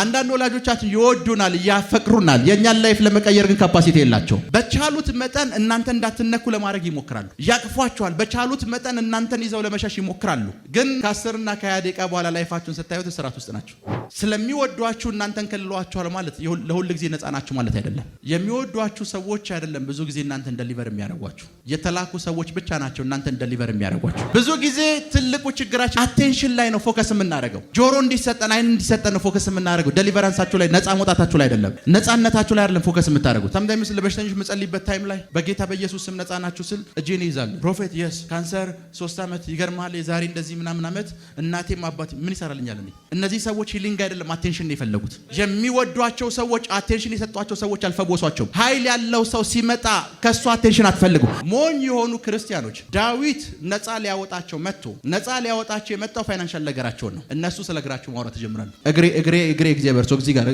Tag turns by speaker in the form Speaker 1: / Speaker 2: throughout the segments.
Speaker 1: አንዳንድ ወላጆቻችን ይወዱናል ያፈቅሩናል የኛን ላይፍ ለመቀየር ግን ካፓሲቲ የላቸው በቻሉት መጠን እናንተ እንዳትነኩ ለማድረግ ይሞክራሉ ያቅፏቸዋል በቻሉት መጠን እናንተን ይዘው ለመሸሽ ይሞክራሉ ግን ከ10 እና ከ20 ደቂቃ በኋላ ላይፋችሁን ስታዩት ስራት ውስጥ ናቸው ስለሚወዷችሁ እናንተን ከልሏቸዋል ማለት ለሁሉ ጊዜ ነፃ ናችሁ ማለት አይደለም የሚወዷችሁ ሰዎች አይደለም ብዙ ጊዜ እናንተን ዴሊቨር የሚያደርጓችሁ የተላኩ ሰዎች ብቻ ናቸው እናንተን ዴሊቨር የሚያደርጓችሁ ብዙ ጊዜ ትልቁ ችግራችን አቴንሽን ላይ ነው ፎከስ የምናደርገው ጆሮ እንዲሰጠን አይን እንዲሰጠን ነው ፎከስ የምናደርገው ዴሊቨራንሳችሁ ላይ ነፃ መውጣታችሁ ላይ አይደለም ነፃነታችሁ ላይ አይደለም ፎከስ የምታደርጉት sometimes ለበሽተኞች መጸልይበት ታይም ላይ በጌታ በኢየሱስ ስም ነፃ ናችሁ ስል እጄን ይዛሉ ፕሮፌት yes ካንሰር 3 አመት ይገርማል የዛሬ እንደዚህ ምናምን አመት እናቴም አባቴ ምን ይሰራልኛል እነዚህ ሰዎች ሂሊንግ አይደለም አቴንሽን ነው የፈለጉት የሚወዷቸው ሰዎች አቴንሽን የሰጧቸው ሰዎች አልፈወሷቸው ኃይል ያለው ሰው ሲመጣ ከሱ አቴንሽን አትፈልጉ ሞኝ የሆኑ ክርስቲያኖች ዳዊት ነፃ ሊያወጣቸው መጥቶ ነፃ ሊያወጣቸው የመጣው ፋይናንሻል ነገራቸው ነው እነሱ ስለግራቸው ማውራት ተጀምራሉ እግሬ እግዚአብሔር ሰው እዚህ ጋር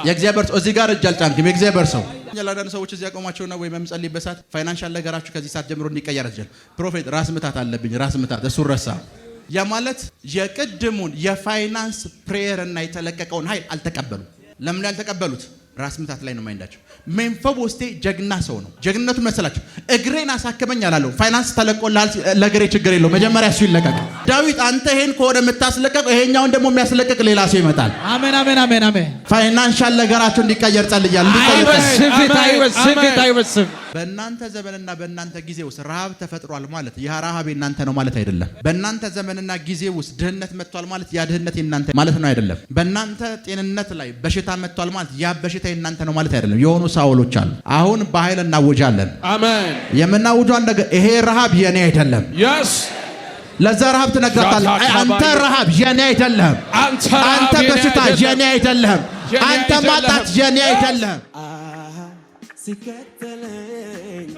Speaker 1: የእግዚአብሔር ሰው እዚህ ጋር እጅ አልጫንክም የእግዚአብሔር ሰው ያላዳን ሰዎች እዚህ ያቆማቸውና ወይ መምጸልይበት ሰዓት ፋይናንሻል ነገራችሁ ከዚህ ሰዓት ጀምሮ እንዲቀየር አትጀል ፕሮፌት ራስ ምታት አለብኝ ራስ ምታት እሱ ረሳ ያ ማለት የቅድሙን የፋይናንስ ፕሬየር እና የተለቀቀውን ኃይል አልተቀበሉ ለምን ያልተቀበሉት ራስ ምታት ላይ ነው ማይንዳቸው ሜንፎቦስቴ ጀግና ሰው ነው ጀግንነቱ መሰላችሁ እግሬን አሳከመኝ አላለው ፋይናንስ ተለቆላል ለእግሬ ችግር የለው መጀመሪያ እሱ ይለቀቅ ዳዊት አንተ ይሄን ከወደ መታስለቀቅ ይሄኛውን ደግሞ የሚያስለቀቅ ሌላ ሰው ይመጣል አሜን አሜን አሜን አሜን ፋይናንሻል ነገራችሁ እንዲቀየር ጸልያለሁ እንዲቀየር በእናንተ ዘመንና በእናንተ ጊዜ ውስጥ ረሃብ ተፈጥሯል ማለት ያ ረሃብ የናንተ ነው ማለት አይደለም በእናንተ ዘመንና ጊዜ ውስጥ ድህነት መጥቷል ማለት ያ ድህነት የናንተ ማለት ነው አይደለም በእናንተ ጤንነት ላይ በሽታ መጥቷል ማለት ያ በሽታ የናንተ ነው ማለት አይደለም የሆኑ ሳውሎች አሉ አሁን በኃይል እናውጃለን አሜን የምናውጃው ነገር ይሄ ረሃብ የኔ አይደለም yes ለዛ ረሃብ ትነግራታለህ አንተ ረሃብ የኔ አይደለም አንተ በሽታ የኔ አይደለም አንተ ማጣት የኔ አይደለም ሲከተለኝ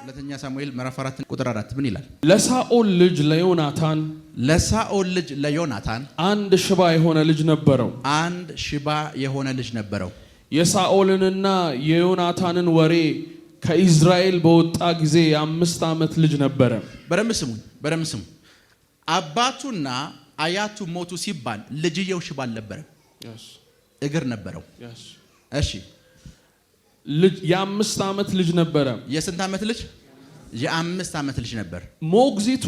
Speaker 1: ሁለተኛ ሳሙኤል ምዕራፍ 4 ቁጥር 4 ምን ይላል
Speaker 2: ለሳኦል ልጅ ለዮናታን
Speaker 1: አንድ ሽባ የሆነ ልጅ ነበረው
Speaker 2: የሳኦልንና የዮናታንን ወሬ ከኢዝራኤል በወጣ ጊዜ የ5 ዓመት ልጅ ነበረ
Speaker 1: በደም ስሙ አባቱና አያቱ ሞቱ ሲባል ልጅየው ሽባ አልነበረም እግር ነበረው እሺ
Speaker 2: ልጅ የ5 ዓመት ልጅ ነበረ
Speaker 1: የስንት ዓመት ልጅ የ5 ዓመት ልጅ ነበር
Speaker 2: ሞግዚቱ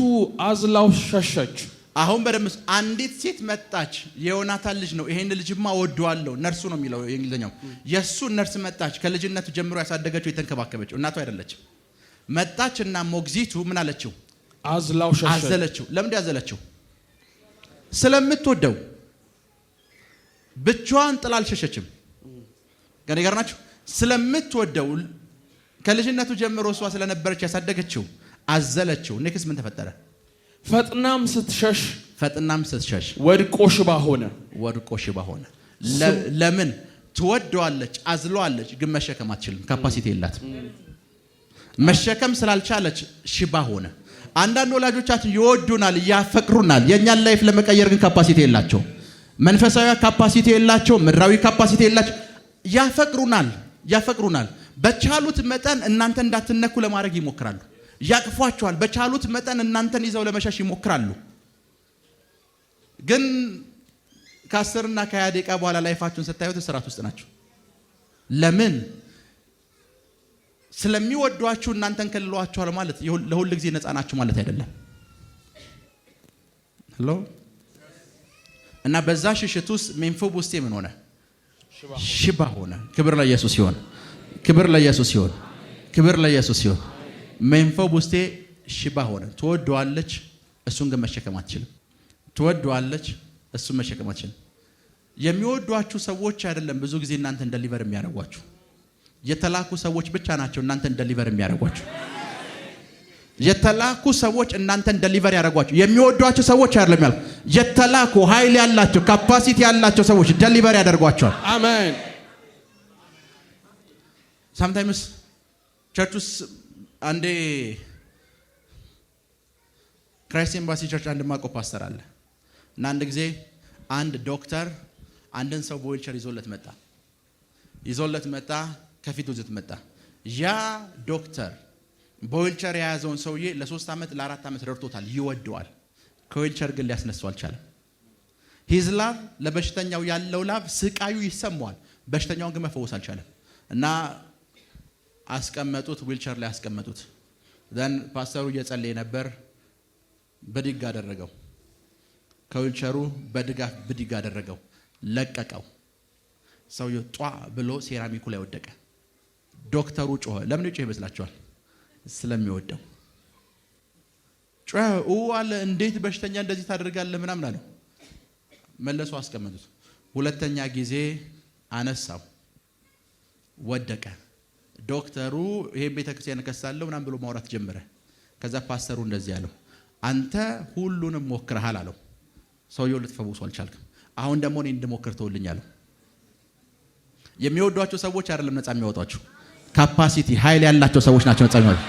Speaker 2: አዝላው ሸሸች
Speaker 1: አሁን በደምስ አንዲት ሴት መጣች የዮናታን ልጅ ነው ይሄን ልጅማ ወደዋለሁ ነርሱ ነው የሚለው የእንግሊዘኛው የሱ ነርስ መጣች ከልጅነቱ ጀምሮ ያሳደገችው የተንከባከበችው እናቱ አይደለችም መጣችና ሞግዚቱ ምን አለችው
Speaker 2: አዝላው ሸሸች
Speaker 1: አዘለችው ለምን ያዘለችው ስለምትወደው ብቻዋን ጥላ አልሸሸችም ገና ይገርናችሁ ስለምትወደው ከልጅነቱ ጀምሮ እሷ ስለነበረች ያሳደገችው አዘለችው ንክስ ምን ተፈጠረ
Speaker 2: ፈጥናም ስትሸሽ ወድቆ ሽባ ሆነ ለምን ትወደዋለች አዝሏለች ግን መሸከም አትችልም ካፓሲቲ የላትም መሸከም ስላልቻለች ሽባ ሆነ አንዳንድ ወላጆቻችን ይወዱናል ያፈቅሩናል የኛን ላይፍ ለመቀየር ግን ካፓሲቲ የላቸው መንፈሳዊ ካፓሲቲ የላቸው ምድራዊ ካፓሲቲ የላቸው ያፈቅሩናል በቻሉት መጠን እናንተ እንዳትነኩ ለማድረግ ይሞክራሉ ያቅፏቸዋል በቻሉት መጠን እናንተን ይዘው ለመሸሽ ይሞክራሉ ግን ከ10 እና ከ20 ደቂቃ በኋላ ላይፋችሁን ስታዩት ስራት ውስጥ ናቸው ለምን ስለሚወዷችሁ እናንተን ከልሏቸዋል ማለት ለሁሉ ጊዜ ነፃ ናችሁ ማለት አይደለም ሄሎ እና በዛ ሽሽት ውስጥ ሜንፎቦስቴ ምን ሆነ ሽባ ሆነ ክብር ለኢየሱስ ይሁን ሜንፎቦስቴ ሽባ ሆነ ትወደዋለች እሱን ግን መሸከም አትችልም የሚወዷችሁ ሰዎች አይደለም ብዙ ጊዜ እናንተን ዴሊቨር የሚያደርጓችሁ የተላኩ ሰዎች ብቻ ናቸው እናንተን ዴሊቨር የሚያደርጓችሁ የተላኩ ሰዎች እናንተን ዴሊቨር ያደርጓችሁ የሚወዷችሁ ሰዎች አይደለም ያልኩ የተላኩ ኃይል ያላቸው ካፓሲቲ ያላቸው ሰዎች ዴሊቨር ያደርጓቸዋል አሜን
Speaker 1: sometimes churches አንዴ ክራይስት ኤምባሲ ቸርች አንድ ማቆ ፓስተር አለ እና አንድ ጊዜ አንድ ዶክተር አንድን ሰው በዊልቸር ይዞለት መጣ ከፊቱ ይዞት መጣ ያ ዶክተር በዊልቸር የያዘውን ሰውዬ ለ3 ዓመት ለ4 ዓመት ረድቶታል ይወደዋል ከዊልቸር ግን ሊያስነሳው አልቻለም ሂዝ ላቭ ለበሽተኛው ያለው ላቭ ስቃዩ ይሰማዋል። በሽተኛውን ግን መፈወስ አልቻለም እና አስቀመጡት፣ ዊልቸር ላይ አስቀመጡት። ዘን ፓስተሩ እየጸለየ ነበር። ብድግ አደረገው፣ ከዊልቸሩ በድጋፍ ብድግ አደረገው፣ ለቀቀው። ሰውየው ጧ ብሎ ሴራሚኩ ላይ ወደቀ። ዶክተሩ ጮኸ። ለምን ጮኸ ይመስላችኋል? ስለሚወደው ጮኸ አለ። እንዴት በሽተኛ እንደዚህ ታደርጋለህ ምናምን አለው። መለሱ፣ አስቀመጡት። ሁለተኛ ጊዜ አነሳው፣ ወደቀ። ዶክተሩ ይሄን ቤተክርስቲያን ከሳለሁ ምናምን ብሎ ማውራት ጀመረ። ከዛ ፓስተሩ እንደዚህ አለው፣ አንተ ሁሉንም ሞክረሃል አለው። ሰውየው ልትፈውሱ አልቻልክም። አሁን ደግሞ እኔ እንድሞክር ተውልኝ አለው። የሚወዷቸው ሰዎች አይደለም ነፃ የሚያወጧቸው፣ ካፓሲቲ ኃይል ያላቸው ሰዎች ናቸው ነፃ የሚያወጡ።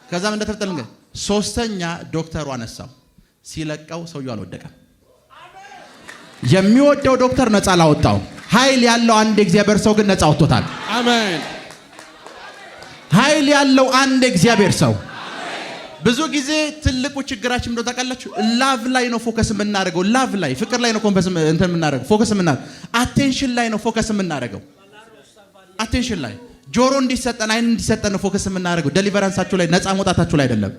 Speaker 1: ከዛም እንደተፈጠረ ሶስተኛ ዶክተሩ አነሳው፣ ሲለቀው ሰውየው አልወደቀም። የሚወደው ዶክተር ነፃ አላወጣው። ኃይል ያለው አንድ እግዚአብሔር ሰው ግን ነፃ አውጥቶታል።
Speaker 2: አሜን።
Speaker 1: ኃይል ያለው አንድ እግዚአብሔር ሰው። ብዙ ጊዜ ትልቁ ችግራችን እንደው ታውቃላችሁ፣ ላቭ ላይ ነው ፎከስ የምናደርገው። ላቭ ላይ ፍቅር ላይ ነው ኮንፈስ እንትን የምናደርገው፣ ፎከስ የምናደርገው። አቴንሽን ላይ ነው ፎከስ የምናደርገው። አቴንሽን ላይ ጆሮ እንዲሰጠን አይን እንዲሰጠን ነው ፎከስ የምናደርገው። ዴሊቨራንሳችሁ ላይ ነፃ መውጣታችሁ ላይ አይደለም፣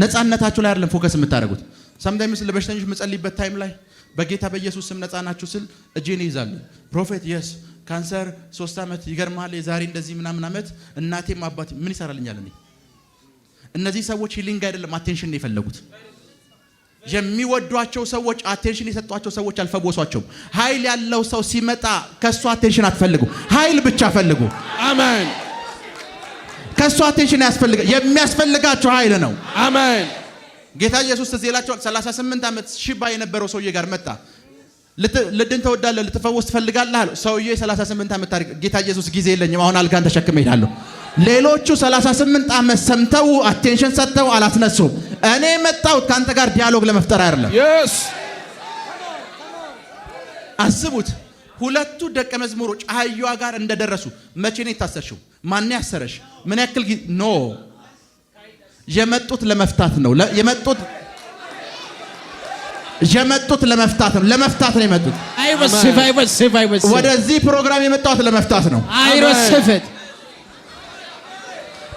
Speaker 1: ነፃነታችሁ ላይ አይደለም ፎከስ የምታደርጉት። ሰምታይምስ ለበሽተኞች መጸልይበት ታይም ላይ በጌታ በኢየሱስ ስም ነፃ ናችሁ ስል እጄን ይዛሉ። ፕሮፌት የስ ካንሰር 3 ዓመት ይገርማል፣ የዛሬ እንደዚህ ምናምን ዓመት እናቴም አባቴ ምን ይሰራልኛል? እነዚህ ሰዎች ሂሊንግ አይደለም አቴንሽን ነው የፈለጉት። የሚወዷቸው ሰዎች አቴንሽን የሰጧቸው ሰዎች አልፈወሷቸውም። ኃይል ያለው ሰው ሲመጣ ከሱ አቴንሽን አትፈልጉ፣ ኃይል ብቻ ፈልጉ።
Speaker 2: አሜን።
Speaker 1: ከሱ አቴንሽን የሚያስፈልጋቸው ኃይል ነው።
Speaker 2: አሜን።
Speaker 1: ጌታ ኢየሱስ ትዝ ይላችኋል። 38 ዓመት ሽባ የነበረው ሰውዬ ጋር መጣ። ልድን ተወዳለህ? ልትፈወስ ትፈልጋለህ አለው። ሰውዬ 38 ዓመት ታሪክ። ጌታ ኢየሱስ ጊዜ የለኝም አሁን አልጋን ተሸክመ እሄዳለሁ። ሌሎቹ 38 ዓመት ሰምተው አቴንሽን ሰጥተው አላስነሱም። እኔ መጣሁት ካንተ ጋር ዲያሎግ ለመፍጠር አይደለም።
Speaker 2: yes
Speaker 1: አስቡት፣ ሁለቱ ደቀ መዝሙሮች አህያዋ ጋር እንደደረሱ መቼ ነው የታሰርሽው? ማን ያሰረሽ? ምን ያክል ኖ የመጡት ለመፍታት ነው። የመጡት ለመፍታት ነው። ለመፍታት ነው የመጡት። ወደዚህ ፕሮግራም የመጣሁት ለመፍታት ነው።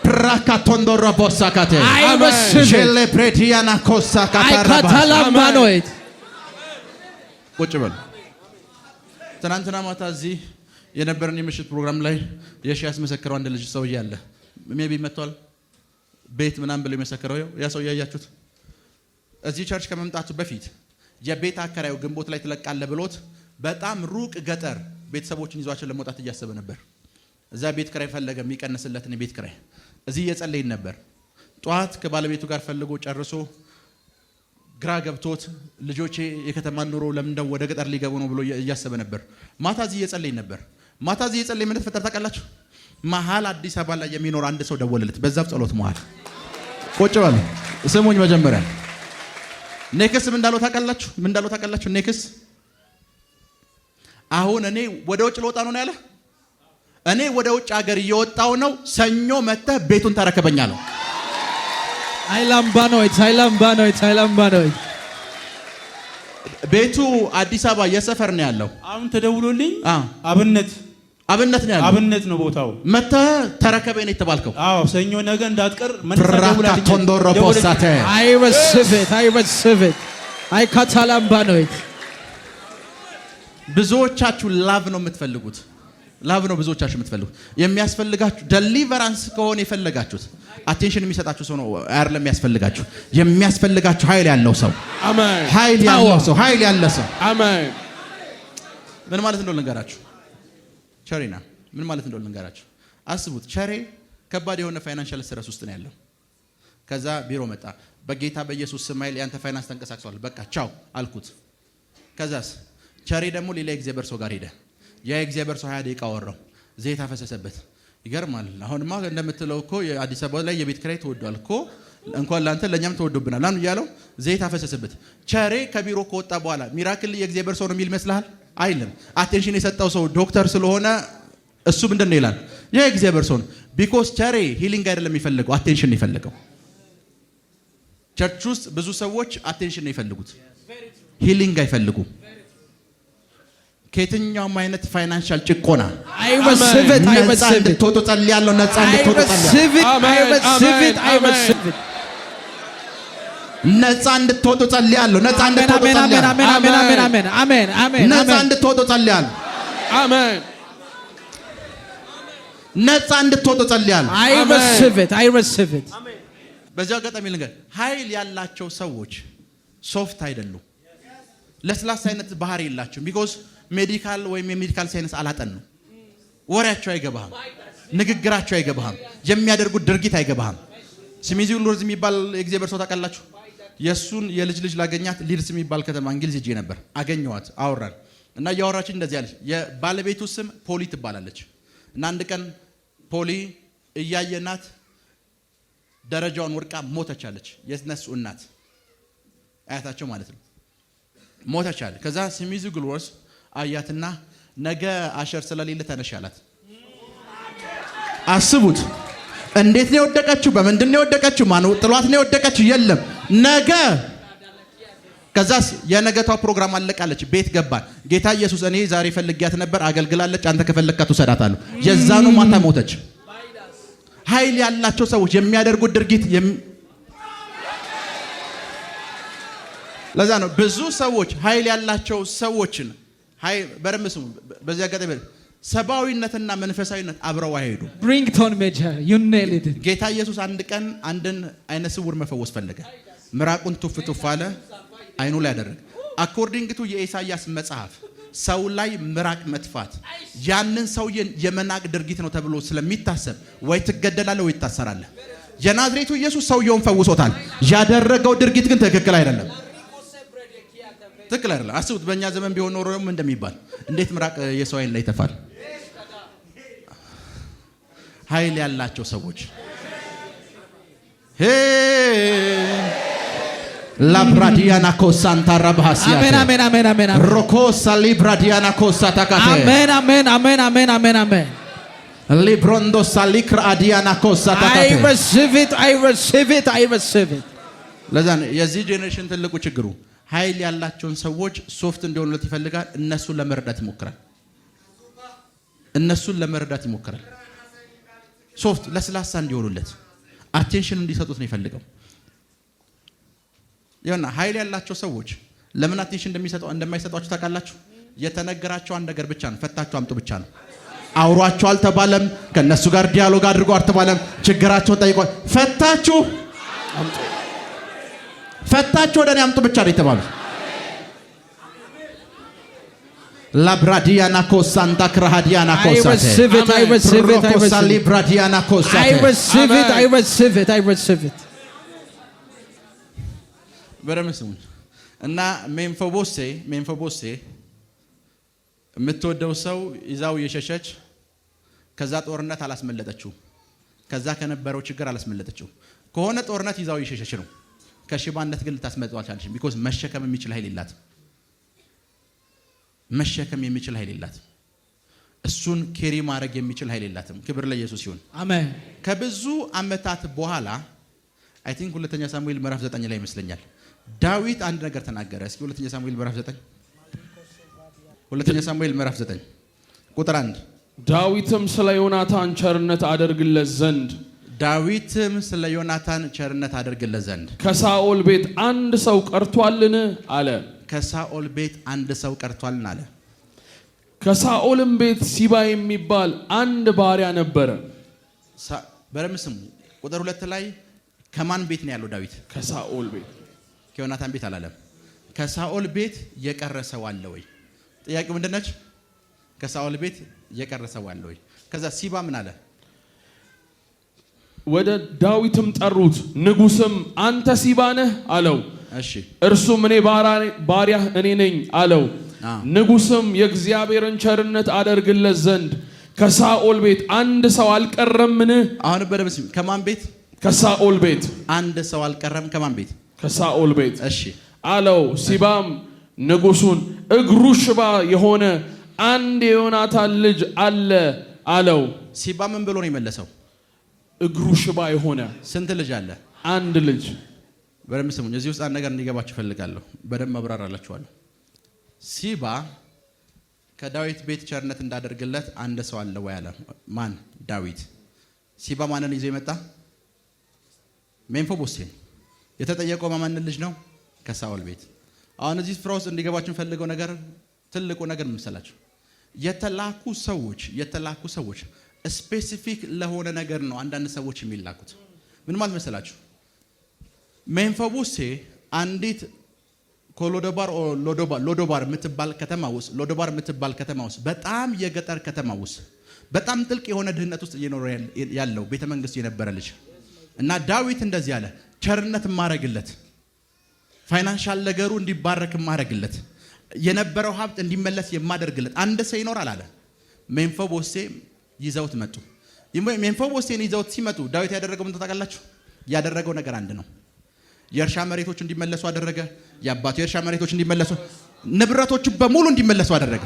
Speaker 1: ፕራካቶንዶራ ቦሳካቴ ጀለ ፕሬዲያና ኮሳ ካታራባኖይት ቁጭ በል። ትናንትና ማታ እዚህ የነበረን የምሽት ፕሮግራም ላይ የሺ ያስመሰከረው አንድ ልጅ ሰውዬ አለ። ሜቢ መጥቷል ቤት ምናምን ብሎ የመሰከረው ያ ሰው ያያችሁት። እዚህ ቸርች ከመምጣቱ በፊት የቤት አከራዩ ግንቦት ላይ ትለቃለህ ብሎት በጣም ሩቅ ገጠር ቤተሰቦችን ይዟቸው ለመውጣት እያሰበ ነበር። እዛ ቤት ክራይ ፈለገ፣ የሚቀንስለትን ቤት ክራይ። እዚህ እየጸለይን ነበር። ጧት ከባለቤቱ ጋር ፈልጎ ጨርሶ ግራ ገብቶት ልጆቼ የከተማ ኑሮ ለምንድነው ወደ ገጠር ሊገቡ ነው ብሎ እያሰበ ነበር። ማታ እዚህ እየጸለይን ነበር። ማታ እዚህ እየጸለይን ምን ተፈጠረ ታውቃላችሁ? መሀል አዲስ አበባ ላይ የሚኖር አንድ ሰው ደወለለት። በዛው ጸሎት መሃል ቁጭ በል። ስሙኝ መጀመሪያ ኔክስ ምን እንዳለው ታውቃላችሁ? ምን እንዳለው ታውቃላችሁ? ኔክስ አሁን እኔ ወደ ውጭ ልወጣ ነው ያለ። እኔ ወደ ውጭ ሀገር እየወጣው ነው። ሰኞ መተህ ቤቱን ተረከበኛለሁ። አይላምባኖይት ቤቱ አዲስ አበባ የሰፈር ነው ያለው።
Speaker 3: አሁን ተደውሎልኝ አብነት ነው ያለው። አብነት ነው ቦታው። መተህ ተረከበኝ ነው የተባልከው። አዎ ሰኞ ነገ እንዳትቀር
Speaker 1: መንፈሳዊ ቶንዶሮ ቦሳተ አይካታላምባኖይት። ብዙዎቻችሁ ላቭ ነው የምትፈልጉት። ላቭ ነው ብዙዎቻችሁ የምትፈልጉት። የሚያስፈልጋችሁ ዴሊቨራንስ ከሆነ የፈለጋችሁት አቴንሽን የሚሰጣችሁ ሰው ነው አይደለም የሚያስፈልጋችሁ። የሚያስፈልጋችሁ ኃይል ያለው ሰው። አሜን። ኃይል ያለው ሰው፣ ኃይል ያለ ሰው። አሜን። ምን ማለት እንደሆነ ልንገራችሁ። ቸሬና ምን ማለት እንደሆነ ልንገራችሁ። አስቡት፣ ቸሬ ከባድ የሆነ ፋይናንሻል ስትረስ ውስጥ ነው ያለው። ከዛ ቢሮ መጣ። በጌታ በኢየሱስ ስም ኃይል ያንተ ፋይናንስ ተንቀሳቅሷል፣ በቃ ቻው አልኩት። ከዛስ ቸሬ ደግሞ ሌላ እግዚአብሔር ሰው ጋር ሄደ። ያ እግዚአብሔር ሰው 20 ደቂቃ አወራው፣ ዘይት አፈሰሰበት። ይገርማል። አሁንማ እንደምትለው እኮ የአዲስ አበባ ላይ የቤት ኪራይ ተወዷል እኮ፣ እንኳን ላንተ ለኛም ተወዶብናል አሁን እያለው ዘይት አፈሰሰበት። ቸሬ ከቢሮ ከወጣ በኋላ ሚራክል የእግዚአብሔር ሰው ነው የሚል መስልሃል? አይልም። አቴንሽን የሰጠው ሰው ዶክተር ስለሆነ እሱ ምንድን ነው ይላል? የእግዚአብሔር ሰው ነው። ቢኮዝ ቸሬ ሂሊንግ አይደለም የሚፈልገው፣ አቴንሽን ነው የፈለገው። ቸርች ውስጥ ብዙ ሰዎች አቴንሽን ነው የሚፈልጉት። ሂሊንግ አይፈልጉም። ከየትኛውም አይነት ፋይናንሻል ጭቆና ነፃ እንድትወጡ ጸልያለሁ። ነፃ እንድትወጡ ጸልያለሁ። ነፃ እንድትወጡ ጸልያለሁ።
Speaker 2: አሜን።
Speaker 1: ነፃ እንድትወጡ ጸልያለሁ።
Speaker 4: I receive it.
Speaker 1: በዚያው አጋጣሚ ልንገር፣ ኃይል ያላቸው ሰዎች ሶፍት አይደሉም። ለስላሳ አይነት ባህሪ የላቸውም። ቢኮዝ ሜዲካል ወይም የሜዲካል ሳይንስ አላጠኑም። ወሬያቸው አይገባህም፣ ንግግራቸው አይገባህም፣ የሚያደርጉት ድርጊት አይገባህም። ስሚዚው ሎርዝ የሚባል የእግዚአብሔር ሰው ታውቃላችሁ? የሱን የልጅ ልጅ ላገኛት ሊድስ የሚባል ከተማ እንግሊዝ ሄጄ ነበር። አገኘዋት፣ አወራን እና ያወራችን እንደዚህ አለች። የባለቤቱ ስም ፖሊ ትባላለች። እና አንድ ቀን ፖሊ እያየናት ደረጃውን ወርቃ ሞተች አለች። የነሱ እናት አያታቸው ማለት ነው። ሞተች አለ። ከዛ ስሚዚው ግሎርስ አያትና ነገ አሸር ስለሌለ ተነሽ አላት። አስቡት፣ እንዴት ነው የወደቀችው? በምንድን ነው የወደቀችው? ማን ጥሏት ነው የወደቀችው? የለም ነገ። ከዛስ የነገቷ ፕሮግራም አለቃለች። ቤት ገባን። ጌታ ኢየሱስ እኔ ዛሬ ፈልጊያት ነበር፣ አገልግላለች፣ አንተ ከፈለካት ውሰዳታለሁ። የዛኑ ማታ ሞተች። ኃይል ያላቸው ሰዎች የሚያደርጉት ድርጊት ለዛ ነው ብዙ ሰዎች ኃይል ያላቸው ሰዎችን በደንብ ስሙ። በዚህ አጋጣሚ ሰባዊነትና መንፈሳዊነት አብረው አይሄዱ።
Speaker 4: ብሪንግቶን ሜጀር you nailed it።
Speaker 1: ጌታ ኢየሱስ አንድ ቀን አንድን አይነ ስውር መፈወስ ፈለገ። ምራቁን ቱፍ ቱፍ አለ፣ አይኑ ላይ አደረገ። አኮርዲንግ ቱ የኢሳይያስ መጽሐፍ ሰው ላይ ምራቅ መጥፋት ያንን ሰውዬን የመናቅ ድርጊት ነው ተብሎ ስለሚታሰብ ወይ ትገደላለህ ወይ ትታሰራለህ። የናዝሬቱ ኢየሱስ ሰውየውን ፈውሶታል። ያደረገው ድርጊት ግን ትክክል አይደለም። ትክክል አይደለም። አስቡት፣ በእኛ ዘመን ቢሆን ኖሮ እንደሚባል እንዴት ምራቅ የሰው አይን ላይ ይተፋል? ኃይል ያላቸው ሰዎች ላብራዲያና ኮሳንታ ረባሲያ
Speaker 4: አሜን
Speaker 1: ሮኮሳ ሊብራዲያና ኮሳታ ካቴ
Speaker 4: አሜን
Speaker 1: ሊብሮንዶ ሳሊክራ አዲያና ኮሳታ ካቴ
Speaker 4: I receive it።
Speaker 1: ለዛ የዚህ ጄኔሬሽን ትልቁ ችግሩ ኃይል ያላቸውን ሰዎች ሶፍት እንዲሆኑለት ይፈልጋል። እነሱን ለመረዳት ይሞክራል። ሶፍት ለስላሳ እንዲሆኑለት አቴንሽን እንዲሰጡት ነው ይፈልገው። ይሁንና ኃይል ያላቸው ሰዎች ለምን አቴንሽን እንደማይሰጧቸው ታውቃላችሁ? የተነገራቸው አንድ ነገር ብቻ ነው፣ ፈታቸው አምጡ ብቻ ነው። አውሯቸው አልተባለም። ከነሱ ጋር ዲያሎግ አድርጎ አልተባለም። ችግራቸውን ጠይቆ ፈታችሁ አምጡ፣ ፈታችሁ ወደኔ አምጡ ብቻ ነው የተባሉት። ላብራዲያና ኮሳንታ ክራሃዲያና ኮሳቴ
Speaker 4: I receive it።
Speaker 1: በረምስሙን እና ሜምፊቦስቴ የምትወደው ሰው ይዛው የሸሸች ከዛ ጦርነት አላስመለጠችው። ከዛ ከነበረው ችግር አላስመለጠችው። ከሆነ ጦርነት ይዛው የሸሸች ነው። ከሽባነት ግን ልታስመጣው አልቻለችም። ቢኮዝ መሸከም የሚችል ኃይል የላትም። እሱን ኬሪ ማድረግ የሚችል ኃይል የላትም። ክብር ለኢየሱስ ይሁን።
Speaker 4: አሜን።
Speaker 1: ከብዙ ዓመታት በኋላ አይ ቲንክ ሁለተኛ ሳሙኤል ምዕራፍ 9 ላይ ይመስለኛል ዳዊት አንድ ነገር ተናገረ። እስኪ ሁለተኛ ሳሙኤል ምዕራፍ 9 ቁጥር 1
Speaker 2: ዳዊትም ስለ ዮናታን ቸርነት አደርግለት ዘንድ ከሳኦል ቤት አንድ ሰው ቀርቷልን አለ። ከሳኦልም ቤት ሲባ የሚባል አንድ ባሪያ ነበረ።
Speaker 1: በረምስም ቁጥር 2 ላይ ከማን ቤት ነው ያለው ዳዊት?
Speaker 2: ከሳኦል ቤት።
Speaker 1: ከዮናታን ቤት አላለም። ከሳኦል ቤት የቀረ ሰው አለ ወይ? ጥያቄው ምንድነች? ከሳኦል ቤት የቀረ ሰው አለ ወይ? ከዛ ሲባ ምን አለ?
Speaker 2: ወደ ዳዊትም ጠሩት። ንጉስም አንተ ሲባ ነህ አለው።
Speaker 1: እሺ።
Speaker 2: እርሱም እኔ ባሪያህ እኔ ነኝ አለው። ንጉስም የእግዚአብሔርን ቸርነት አደርግለት ዘንድ ከሳኦል ቤት አንድ ሰው አልቀረምን?
Speaker 1: አሁን በደምስ ከማን ቤት?
Speaker 2: ከሳኦል ቤት
Speaker 1: አንድ ሰው አልቀረም። ከማን ቤት?
Speaker 2: ከሳኦል ቤት።
Speaker 1: እሺ
Speaker 2: አለው። ሲባም ንጉሱን እግሩ ሽባ የሆነ አንድ የዮናታን ልጅ አለ አለው።
Speaker 1: ሲባ ምን ብሎ ነው የመለሰው?
Speaker 2: እግሩ ሽባ የሆነ።
Speaker 1: ስንት ልጅ አለ?
Speaker 2: አንድ ልጅ።
Speaker 1: በደንብ ስሙኝ። እዚህ ውስጥ አንድ ነገር እንዲገባችሁ ፈልጋለሁ። በደንብ አብራራላችኋለሁ። ሲባ ከዳዊት ቤት ቸርነት እንዳደርግለት አንድ ሰው አለ ወይ አለ። ማን? ዳዊት። ሲባ ማንን ይዞ የመጣ? ሜምፊቦስቴን። የተጠየቀው ማንን ልጅ ነው? ከሳኦል ቤት። አሁን እዚህ ስፍራ ውስጥ እንዲገባችሁ ፈልገው ነገር ትልቁ ነገር ምንሰላችሁ፣ የተላኩ ሰዎች ስፔሲፊክ ለሆነ ነገር ነው አንዳንድ ሰዎች የሚላኩት። ምን ማለት መሰላችሁ? ሜምፊቦስቴ አንዲት ሎዶባር የምትባል ከተማ ውስጥ በጣም የገጠር ከተማ ውስጥ በጣም ጥልቅ የሆነ ድህነት ውስጥ እየኖረ ያለው ቤተ መንግስት የነበረ ልጅ እና ዳዊት እንደዚህ አለ፣ ቸርነት ማረግለት፣ ፋይናንሻል ነገሩ እንዲባረክ ማረግለት፣ የነበረው ሀብት እንዲመለስ የማደርግለት አንድ ሰው ይኖራል አለ። ሜምፊቦስቴ ይዘውት መጡ። ሜምፊቦስቴን ይዘውት ሲመጡ ዳዊት ያደረገው ምን ታውቃላችሁ? ያደረገው ነገር አንድ ነው። የእርሻ መሬቶች እንዲመለሱ አደረገ። የአባቱ የእርሻ መሬቶች እንዲመለሱ፣ ንብረቶቹ በሙሉ እንዲመለሱ አደረገ።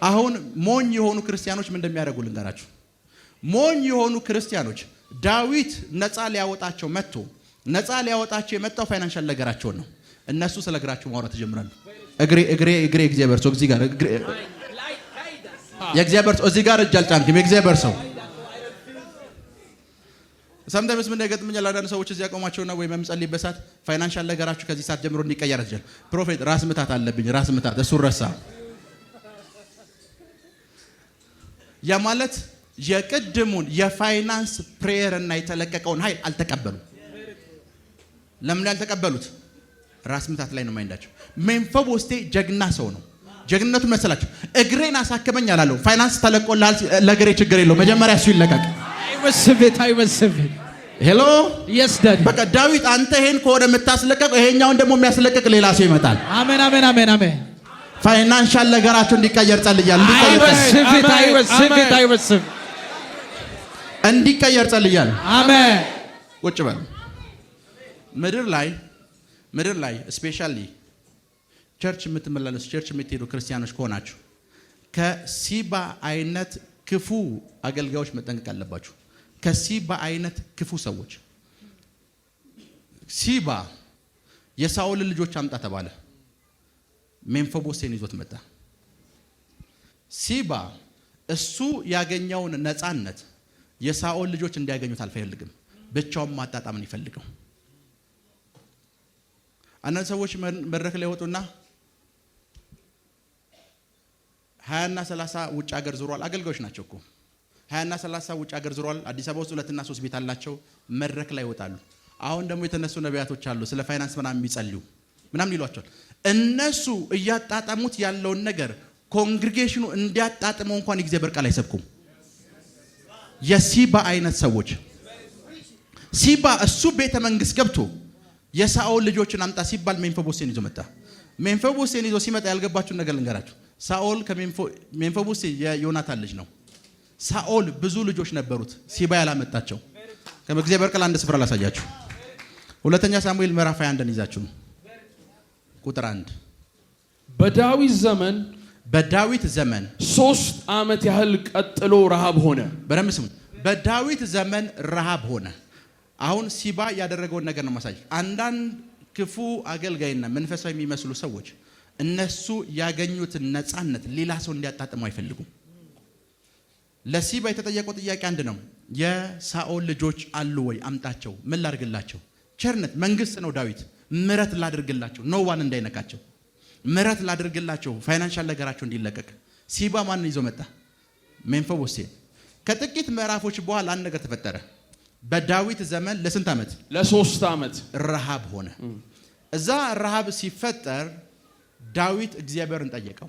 Speaker 1: አሁን ሞኝ የሆኑ ክርስቲያኖች ምን እንደሚያደርጉ ልንገራችሁ። ሞኝ የሆኑ ክርስቲያኖች ዳዊት ነፃ ሊያወጣቸው መጥቶ ነፃ ሊያወጣቸው የመጣው ፋይናንሻል ነገራቸውን ነው። እነሱ ስለ እግራቸው ማውራት ይጀምራሉ። እግሬ እግዚአብሔር ሰው እዚህ ጋር የእግዚአብሔር ሰው እዚህ ጋር እጅ አልጫንክም። የእግዚአብሔር ሰው ሰምታይምስ ምን እንደገጥመኛል። አንዳንድ ሰዎች እዚህ ያቆማቸውና ወይ መምጸልይበት ሰዓት ፋይናንሻል ነገራችሁ ከዚህ ሰዓት ጀምሮ እንዲቀየር አትጀል። ፕሮፌት ራስ ምታት አለብኝ፣ ራስ ምታት እሱ ረሳ። ያ ማለት የቅድሙን የፋይናንስ ፕሬየር እና የተለቀቀውን ኃይል አልተቀበሉም። ለምን ያልተቀበሉት? ራስ ምታት ላይ ነው ማይንዳቸው። ሜምፊቦስቴ ጀግና ሰው ነው። ጀግንነቱ መሰላችሁ? እግሬን አሳከመኝ አላለው። ፋይናንስ ተለቆላል፣ ለእግሬ ችግር የለው፣ መጀመሪያ እሱ ይለቀቅ።
Speaker 4: I receive it.
Speaker 1: ሄሎ
Speaker 4: Yes, Daddy.
Speaker 1: በቃ ዳዊት አንተ ይሄን ከሆነ የምታስለቀቀው ይሄኛውን ደግሞ የሚያስለቀቅ ሌላ ሰው ይመጣል።
Speaker 4: አሜን።
Speaker 1: ፋይናንሻል ነገራቸው እንዲቀየር ጸልያለሁ።
Speaker 4: I receive.
Speaker 1: እንዲቀየር ጸልያለሁ።
Speaker 4: አሜን።
Speaker 1: ቁጭ በል። ምድር ላይ ስፔሻሊ ቸርች የምትመላለሱ ቸርች የምትሄዱ ክርስቲያኖች ከሆናችሁ ከሲባ አይነት ክፉ አገልጋዮች መጠንቀቅ አለባችሁ። ከሲባ አይነት ክፉ ሰዎች። ሲባ የሳኦል ልጆች አምጣ ተባለ። ሜምፊቦስቴን ይዞት መጣ። ሲባ እሱ ያገኘውን ነፃነት የሳኦል ልጆች እንዲያገኙት አልፈልግም። ብቻውን ማጣጣምን ይፈልገው። አንዳንድ ሰዎች መድረክ ላይ ወጡና 20 እና 30 ውጭ ሀገር ዙሯል። አገልጋዮች ናቸው እኮ 20 እና 30 ውጭ ሀገር ዙሯል። አዲስ አበባ ውስጥ 2 እና 3 ቤት አላቸው። መድረክ ላይ ይወጣሉ። አሁን ደግሞ የተነሱ ነቢያቶች አሉ ስለ ፋይናንስ ምናምን የሚጸልዩ ምናምን ይሏቸዋል። እነሱ እያጣጣሙት ያለውን ነገር ኮንግሪጌሽኑ እንዲያጣጥመው እንኳን የእግዚአብሔር ቃል አይሰብኩም። የሲባ አይነት ሰዎች ሲባ እሱ ቤተ መንግስት ገብቶ የሳኦል ልጆችን አምጣ ሲባል ሜምፊቦስቴን ይዞ መጣ። ሜምፊቦስቴን ይዞ ሲመጣ ያልገባችሁን ነገር ልንገራችሁ። ሳኦል ሜምፊቦስቴ የዮናታን ልጅ ነው። ሳኦል ብዙ ልጆች ነበሩት፣ ሲባ ያላመጣቸው። ከእግዚአብሔር ቃል አንድ ስፍራ ላሳያችሁ። ሁለተኛ ሳሙኤል ምዕራፍ 21 ይዛችሁ ቁጥር 1 በዳዊት ዘመን 3 ዓመት ያህል ቀጥሎ ረሃብ ሆነ። በደንብ ስሙ። በዳዊት ዘመን ረሃብ ሆነ። አሁን ሲባ ያደረገውን ነገር ነው ማሳየት። አንዳንድ ክፉ አገልጋይና መንፈሳዊ የሚመስሉ ሰዎች እነሱ ያገኙትን ነፃነት ሌላ ሰው እንዲያጣጥሙ አይፈልጉም። ለሲባ የተጠየቀው ጥያቄ አንድ ነው። የሳኦል ልጆች አሉ ወይ? አምጣቸው። ምን ላድርግላቸው? ቸርነት መንግስት ነው ዳዊት። ምረት ላድርግላቸው፣ ኖዋን እንዳይነካቸው ምረት ላድርግላቸው፣ ፋይናንሻል ነገራቸው እንዲለቀቅ። ሲባ ማንን ይዞ መጣ? ሜምፊቦስቴን። ከጥቂት ምዕራፎች በኋላ አንድ ነገር ተፈጠረ። በዳዊት ዘመን ለስንት ዓመት? ለ3 ዓመት ረሃብ ሆነ። እዛ ረሃብ ሲፈጠር ዳዊት እግዚአብሔርን ጠየቀው።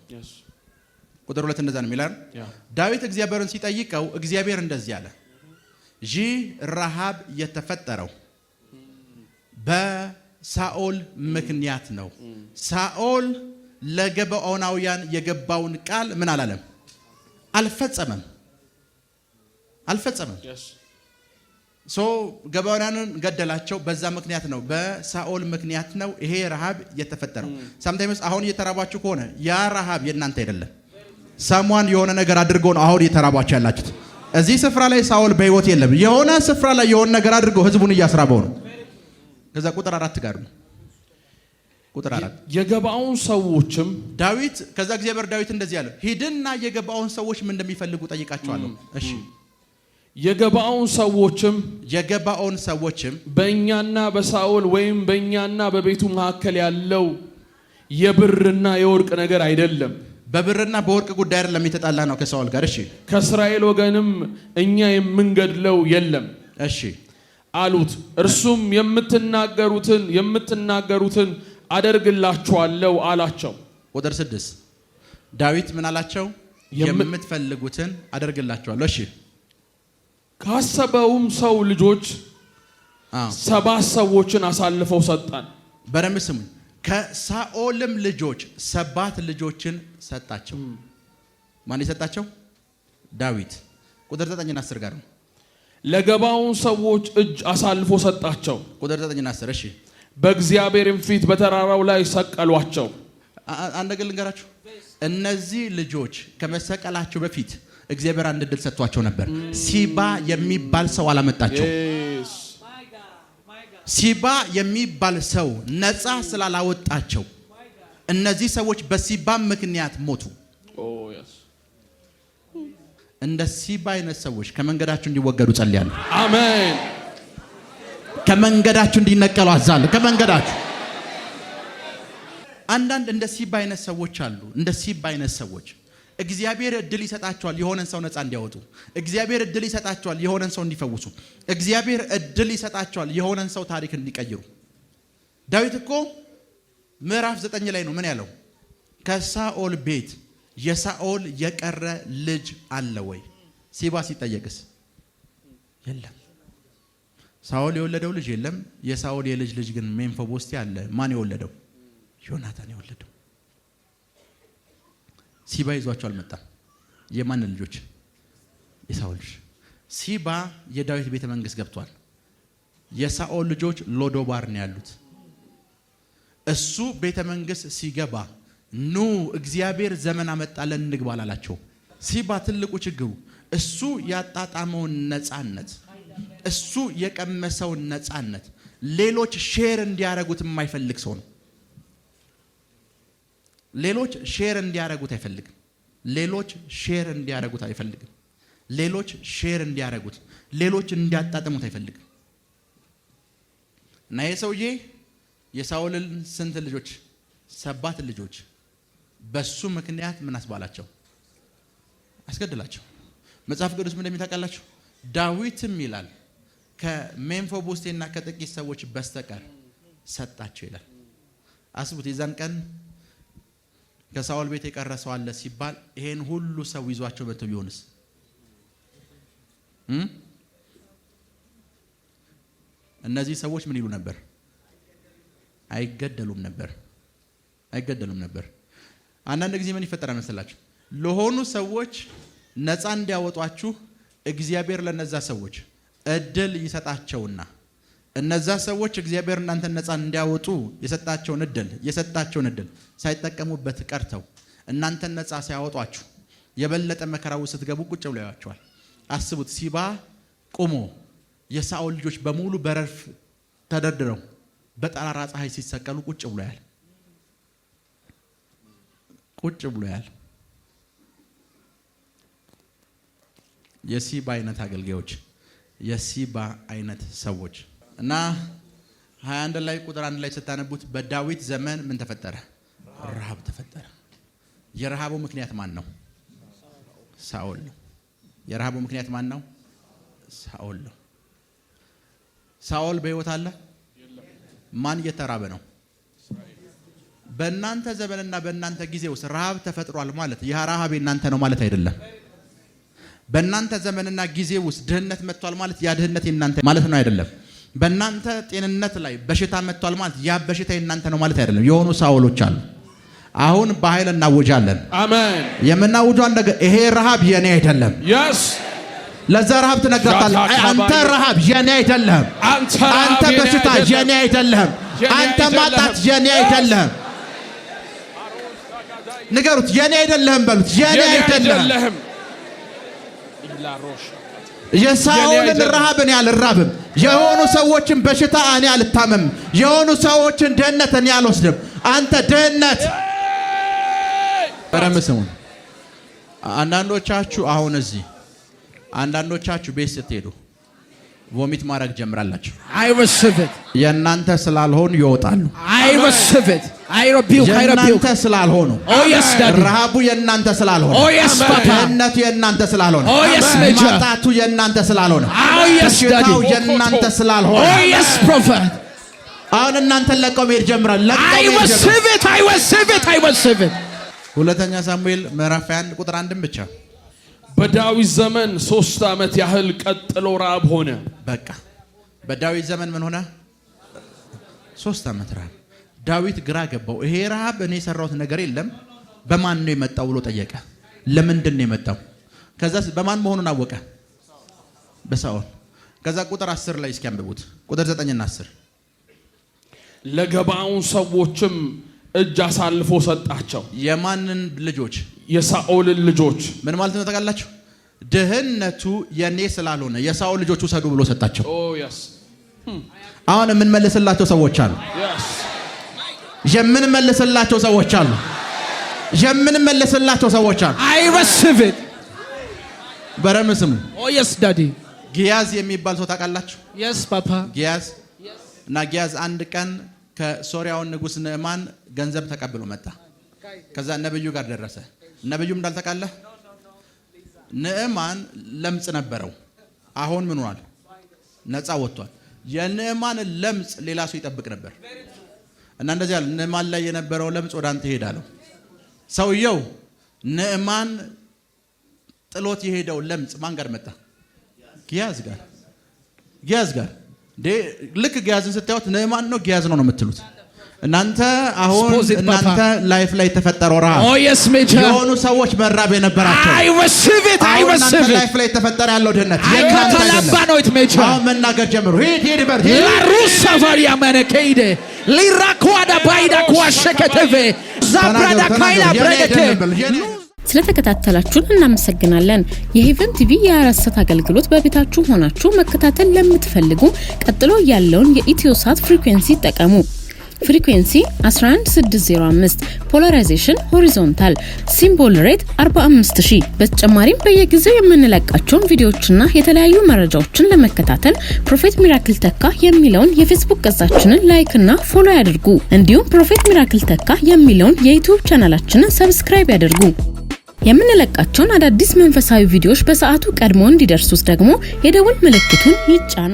Speaker 1: ቁጥር 2 እንደዛ ነው የሚላል። ዳዊት እግዚአብሔርን ሲጠይቀው እግዚአብሔር እንደዚህ አለ፣ ይህ ረሃብ የተፈጠረው በሳኦል ምክንያት ነው። ሳኦል ለገባዖናውያን የገባውን ቃል ምን አላለም? አልፈጸመም። ገባዖናውያንን ገደላቸው። በዛ ምክንያት ነው፣ በሳኦል ምክንያት ነው ይሄ ረሃብ የተፈጠረው። ሳምታይምስ አሁን እየተራባችሁ ከሆነ ያ ረሃብ የእናንተ አይደለም። ሰሟን የሆነ ነገር አድርጎ ነው አሁን እየተራባችሁ ያላችሁት። እዚህ ስፍራ ላይ ሳኦል በህይወት የለም። የሆነ ስፍራ ላይ የሆነ ነገር አድርጎ ህዝቡን እያስራበው ነው። ከዛ ቁጥር 4 ጋር ነው። ቁጥር 4
Speaker 2: የገባውን ሰዎችም
Speaker 1: ዳዊት ከዛ እግዚአብሔር ዳዊት እንደዚህ ያለው ሂድና የገባውን ሰዎች ምን እንደሚፈልጉ ጠይቃቸዋለሁ። እሺ የገባውን ሰዎችም
Speaker 2: በእኛና በሳኦል ወይም በእኛና በቤቱ መካከል ያለው የብርና የወርቅ ነገር አይደለም።
Speaker 1: በብርና በወርቅ ጉዳይ አይደለም የተጣላ ነው ከሳኦል ጋር። እሺ
Speaker 2: ከእስራኤል ወገንም እኛ የምንገድለው የለም
Speaker 1: እሺ
Speaker 2: አሉት። እርሱም የምትናገሩትን አደርግላችኋለሁ አላቸው።
Speaker 1: ቁጥር 6 ዳዊት ምን አላቸው? የምትፈልጉትን አደርግላችኋለሁ። እሺ
Speaker 2: ካሰበውም ሰው ልጆች 7 ሰዎችን አሳልፈው ሰጣን።
Speaker 1: በደንብ ስሙ። ከሳኦልም ልጆች 7 ልጆችን ሰጣቸው። ማን የሰጣቸው? ዳዊት። ቁጥር 9 እና 10 ጋር ነው።
Speaker 2: ለገባውን ሰዎች እጅ አሳልፎ ሰጣቸው።
Speaker 1: ቁጥር 9 እና 10 እሺ
Speaker 2: በእግዚአብሔርም ፊት በተራራው ላይ ሰቀሏቸው።
Speaker 1: አንድ ነገር ልንገራችሁ። እነዚህ ልጆች ከመሰቀላቸው በፊት እግዚአብሔር አንድ ዕድል ሰጥቷቸው ነበር። ሲባ የሚባል ሰው አላመጣቸው። ሲባ የሚባል ሰው ነፃ ስላላወጣቸው እነዚህ ሰዎች በሲባ ምክንያት ሞቱ። እንደ ሲባ አይነት ሰዎች ከመንገዳችሁ እንዲወገዱ ጸልያለሁ።
Speaker 2: አሜን።
Speaker 1: ከመንገዳችሁ እንዲነቀሉ አዛለሁ። ከመንገዳችሁ አንዳንድ እንደ ሲባ አይነት ሰዎች አሉ። እንደ ሲባ አይነት ሰዎች እግዚአብሔር ዕድል ይሰጣቸዋል የሆነን ሰው ነፃ እንዲያወጡ። እግዚአብሔር ዕድል ይሰጣቸዋል የሆነን ሰው እንዲፈውሱ። እግዚአብሔር ዕድል ይሰጣቸዋል የሆነን ሰው ታሪክ እንዲቀይሩ። ዳዊት እኮ ምዕራፍ 9 ላይ ነው ምን ያለው? ከሳኦል ቤት የሳኦል የቀረ ልጅ አለ ወይ? ሲባ ሲጠየቅስ የለም። ሳኦል የወለደው ልጅ የለም። የሳኦል የልጅ ልጅ ግን ሜምፊቦስቴ አለ። ማን የወለደው? ዮናታን የወለደው። ሲባ ይዟቸው አልመጣም። የማን ልጆች? የሳኦል ልጅ። ሲባ የዳዊት ቤተ መንግስት ገብቷል። የሳኦል ልጆች ሎዶባር ነው ያሉት። እሱ ቤተ መንግስት ሲገባ ኑ እግዚአብሔር ዘመን አመጣለን እንግባ አላቸው። ሲባ ትልቁ ችግሩ እሱ ያጣጣመውን ነፃነት፣ እሱ የቀመሰውን ነፃነት ሌሎች ሼር እንዲያረጉት የማይፈልግ ሰው ነው። ሌሎች ሼር እንዲያረጉት አይፈልግም። ሌሎች ሼር እንዲያረጉት አይፈልግም። ሌሎች ሼር እንዲያረጉት፣ ሌሎች እንዲያጣጥሙት አይፈልግም። እና የሰውዬ የሳኦልን ስንት ልጆች? 7 ልጆች በሱ ምክንያት ምን አስባላቸው? አስገድላቸው። መጽሐፍ ቅዱስ ምን እንደሚታወቃላችሁ ዳዊትም ይላል ከሜምፊቦስቴና ከጥቂት ሰዎች በስተቀር ሰጣቸው ይላል። አስቡት የዛን ቀን ከሳኦል ቤት የቀረ ሰው አለ ሲባል ይሄን ሁሉ ሰው ይዟቸው መጥተው ቢሆንስ? እነዚህ ሰዎች ምን ይሉ ነበር? አይገደሉም ነበር። አይገደሉም ነበር። አንዳንድ ጊዜ ምን ይፈጠራል መሰላችሁ? ለሆኑ ሰዎች ነፃ እንዲያወጧችሁ እግዚአብሔር ለነዛ ሰዎች እድል ይሰጣቸውና እነዛ ሰዎች እግዚአብሔር እናንተን ነፃ እንዲያወጡ የሰጣቸውን እድል ሳይጠቀሙበት ቀርተው እናንተን ነፃ ሲያወጧችሁ የበለጠ መከራው ስትገቡ ቁጭ ብለው ያያቸዋል። አስቡት። ሲባ ቆሞ የሳኦል ልጆች በሙሉ በረድፍ ተደርድረው በጠራራ ፀሐይ ሲሰቀሉ ቁጭ ብሎ ያያል። ቁጭ ብሎ ያያል። የሲባ አይነት አገልጋዮች፣ የሲባ አይነት ሰዎች እና 21 ላይ ቁጥር 1 ላይ ስታነቡት በዳዊት ዘመን ምን ተፈጠረ? ረሃብ ተፈጠረ። የረሃቡ ምክንያት ማን ነው? ሳኦል ነው። የረሃቡ ምክንያት ማን ነው? ሳኦል ነው። ሳኦል በሕይወት አለ? ማን እየተራበ ነው? በእናንተ ዘመንና በእናንተ ጊዜ ውስጥ ረሃብ ተፈጥሯል ማለት ያ ረሃብ የእናንተ ነው ማለት አይደለም። በእናንተ ዘመንና ጊዜ ውስጥ ድህነት መጥቷል ማለት ያ ድህነት የእናንተ ማለት ነው አይደለም። በእናንተ ጤንነት ላይ በሽታ መጥቷል ማለት ያ በሽታ የእናንተ ነው ማለት አይደለም። የሆኑ ሳኦሎች አሉ። አሁን በኃይል እናውጃለን።
Speaker 2: አሜን።
Speaker 1: የምናውጃው ነገር ይሄ ረሃብ የኔ አይደለም።
Speaker 2: yes
Speaker 1: ለዛ ረሃብ ትነግራታለህ። አንተ ረሃብ የኔ አይደለም። አንተ በሽታ የኔ አይደለም። አንተ ማጣት የኔ አይደለም። ንገሩት፣ የኔ አይደለም በሉት። የኔ አይደለም። የሳኦልን ረሃብን ያልራብም የሆኑ ሰዎችን በሽታ እኔ አልታመም። የሆኑ ሰዎችን ድህነት እኔ አልወስድም። አንተ ድህነት በረምስሙን አንዳንዶቻችሁ አሁን እዚህ አንዳንዶቻችሁ ቤት ስትሄዱ ቮሚት ማድረግ ጀምራላችሁ።
Speaker 4: I receive it.
Speaker 1: የእናንተ ስላልሆኑ ይወጣሉ።
Speaker 4: I receive it. I rebuke.
Speaker 1: የእናንተ ስላልሆኑ
Speaker 4: Oh yes, Daddy.
Speaker 1: ረሃቡ የእናንተ ስላልሆነ
Speaker 4: Oh yes, Papa.
Speaker 1: ድህነቱ የእናንተ ስላልሆነ
Speaker 4: Oh yes, Major.
Speaker 1: ማጣቱ የእናንተ ስላልሆነ
Speaker 4: Oh yes, Daddy.
Speaker 1: በሽታው የእናንተ ስላልሆነ
Speaker 4: Oh yes, Prophet.
Speaker 1: አሁን እናንተን ለቀው መሄድ ጀምራል።
Speaker 4: I receive it. I receive it. I receive it.
Speaker 1: ሁለተኛ ሳሙኤል ምዕራፍ 1 ቁጥር 1 ብቻ
Speaker 2: በዳዊት ዘመን 3 ዓመት ያህል ቀጥሎ ረሃብ ሆነ።
Speaker 1: በቃ በዳዊት ዘመን ምን ሆነ? 3 ዓመት ረሃብ። ዳዊት ግራ ገባው። ይሄ ረሃብ እኔ የሰራሁት ነገር የለም በማን ነው የመጣው ብሎ ጠየቀ። ለምንድን ነው የመጣው? ከዛ በማን መሆኑን አወቀ። በሳኦል። ከዛ ቁጥር 10 ላይ እስኪ አንብቡት። ቁጥር 9 እና 10
Speaker 2: ለገባውን ሰዎችም እጅ አሳልፎ ሰጣቸው።
Speaker 1: የማንን ልጆች?
Speaker 2: የሳኦልን ልጆች።
Speaker 1: ምን ማለት ነው ታውቃላችሁ? ድህነቱ የኔ ስላልሆነ የሳኦል ልጆች ውሰዱ ብሎ ሰጣቸው። አሁን የምንመልስላቸው ሰዎች አሉ። የምንመልስላቸው ሰዎች አሉ። የምንመልስላቸው ሰዎች አሉ።
Speaker 4: I receive it.
Speaker 1: በረምስሙ
Speaker 4: Oh yes, Daddy.
Speaker 1: ጊያዝ የሚባል ሰው ታውቃላችሁ?
Speaker 4: Yes, Papa.
Speaker 1: ጊያዝ እና ጊያዝ አንድ ቀን ከሶሪያውን ንጉስ ንዕማን ገንዘብ ተቀብሎ መጣ። ከዛ ነብዩ ጋር ደረሰ። ነብዩም እንዳልተቃለ ንዕማን ለምጽ ነበረው። አሁን ምን ሆኗል? ነፃ ወጥቷል። የንዕማን ለምጽ ሌላ ሰው ይጠብቅ ነበር እና እንደዚህ ያለ ንዕማን ላይ የነበረው ለምጽ ወደ አንተ ይሄዳል። ሰውየው ንዕማን ጥሎት የሄደው ለምጽ ማን ጋር መጣ? ጊያዝ ጋር። ጊያዝ ጋር ልክ ጊያዝን ስታዩት ንዕማን ነው ጊያዝ ነው የምትሉት እናንተ። አሁን እናንተ ላይፍ ላይ ተፈጠረው ረሃብ
Speaker 4: Oh yes, Major.
Speaker 1: የሆኑ ሰዎች መራብ የነበራቸው
Speaker 4: I receive it. I receive it.
Speaker 1: ላይፍ ላይ ተፈጠረ ያለው ድህነት
Speaker 4: Katalaba no it, Major.
Speaker 1: አሁን መናገር ጀምሩ። ሂድ በር
Speaker 4: La rusa varia manekeide. Lirakwada baida kwa sheketeve. Zabrada kaila bredeke.
Speaker 5: ስለተከታተላችሁን እናመሰግናለን። የሄቨን ቲቪ የአራሰት አገልግሎት በቤታችሁ ሆናችሁ መከታተል ለምትፈልጉ ቀጥሎ ያለውን የኢትዮሳት ፍሪኩዌንሲ ተጠቀሙ። ፍሪኩዌንሲ 11605 ፖላራይዜሽን ሆሪዞንታል ሲምቦል ሬት 45000። በተጨማሪም በየጊዜው የምንለቃቸውን ቪዲዮዎችና የተለያዩ መረጃዎችን ለመከታተል ፕሮፌት ሚራክል ተካ የሚለውን የፌስቡክ ገጻችንን ላይክ እና ፎሎ ያድርጉ። እንዲሁም ፕሮፌት ሚራክል ተካ የሚለውን የዩቲዩብ ቻናላችንን ሰብስክራይብ ያድርጉ። የምንለቃቸውን አዳዲስ መንፈሳዊ ቪዲዮዎች በሰዓቱ ቀድሞ እንዲደርሱት ደግሞ የደውል ምልክቱን ይጫኑ።